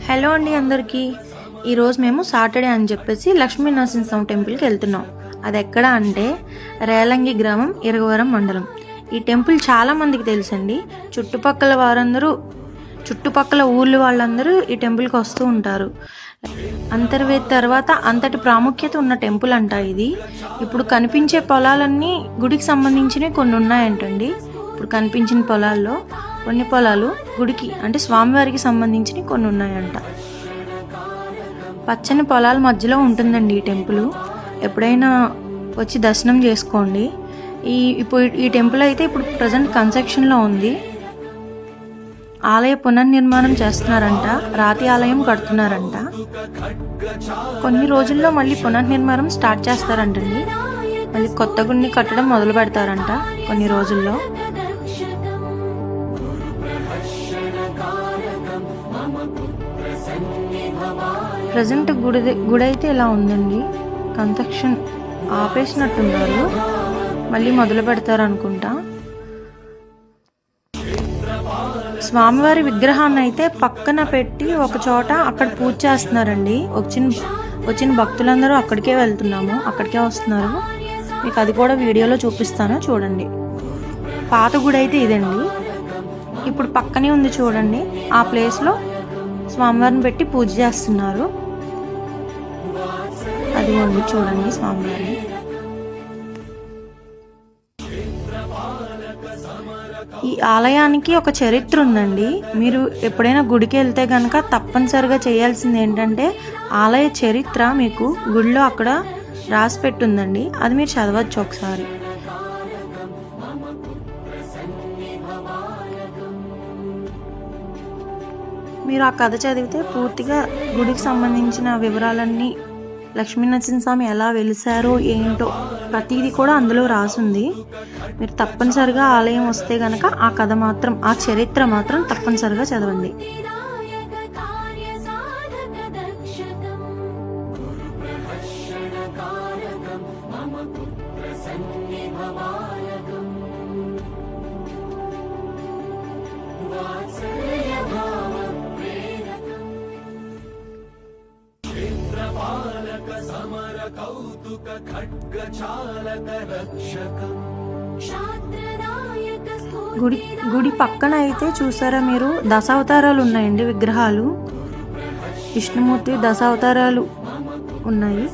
Hello అండి అందరికీ. ఈరోజు మేము సాటర్డే అని చెప్పేసి లక్ష్మీ నరసింహస్వామి టెంపుల్కి వెళ్తున్నాం. అది ఎక్కడ అంటే రేలంగి గ్రామం, ఇరగవరం మండలం. ఈ టెంపుల్ చాలా మందికి తెలుసండి. చుట్టుపక్కల ఊర్లు వాళ్ళందరూ ఈ టెంపుల్కి వస్తూ ఉంటారు. అంతర్వేద తర్వాత అంతటి ప్రాముఖ్యత ఉన్న టెంపుల్ అంట ఇది. ఇప్పుడు కనిపించే పొలాలన్నీ గుడికి సంబంధించినవి కొన్ని ఉన్నాయంటండి. ఇప్పుడు కనిపించిన పొలాల్లో కొన్ని పొలాలు గుడికి అంటే స్వామివారికి సంబంధించినవి కొన్ని ఉన్నాయంట. పచ్చని పొలాల మధ్యలో ఉంటుందండి ఈ టెంపుల్. ఎప్పుడైనా వచ్చి దర్శనం చేసుకోండి. ఈ టెంపుల్ అయితే ఇప్పుడు ప్రజెంట్ కన్స్ట్రక్షన్లో ఉంది. ఆలయ పునర్నిర్మాణం చేస్తున్నారంట, రాతి ఆలయం కడుతున్నారంట. కొన్ని రోజుల్లో మళ్ళీ పునర్నిర్మాణం స్టార్ట్ చేస్తారంటండి. మళ్ళీ కొత్త గుడిని కట్టడం మొదలు పెడతారంట కొన్ని రోజుల్లో. ప్రజెంట్ గుడి అయితే ఇలా ఉందండి. కన్స్ట్రక్షన్ ఆపేసినట్టున్నారు, మళ్ళీ మొదలు పెడతారు అనుకుంటా. స్వామివారి విగ్రహాన్ని అయితే పక్కన పెట్టి ఒక చోట అక్కడ పూజ చేస్తున్నారండి. వచ్చిన భక్తులందరూ అక్కడికే వెళ్తున్నాము, అక్కడికే వస్తున్నారు. మీకు అది కూడా వీడియోలో చూపిస్తాను, చూడండి. పాత గుడి అయితే ఇదండి. ఇప్పుడు పక్కనే ఉంది చూడండి, ఆ ప్లేస్లో స్వామివారిని పెట్టి పూజ చేస్తున్నారు. అది ఉంది చూడండి స్వామివారిని. ఈ ఆలయానికి ఒక చరిత్ర ఉందండి. మీరు ఎప్పుడైనా గుడికి వెళ్తే కనుక తప్పనిసరిగా చేయాల్సింది ఏంటంటే ఆలయ చరిత్ర మీకు గుడిలో అక్కడ రాసి పెట్టుందండి. అది మీరు చదవచ్చు ఒకసారి. మీరు ఆ కథ చదివితే పూర్తిగా గుడికి సంబంధించిన వివరాలన్నీ, లక్ష్మీనరసింహస్వామి ఎలా వెలిసారో ఏంటో ప్రతిదీ కూడా అందులో రాసుంది. మీరు తప్పనిసరిగా ఆలయం వస్తే గనక ఆ కథ మాత్రం, ఆ చరిత్ర మాత్రం తప్పనిసరిగా చదవండి. గుడి పక్కన అయితే చూసారా మీరు, దశావతారాలు ఉన్నాయండి, విగ్రహాలు. విష్ణుమూర్తి దశావతారాలు ఉన్నాయి.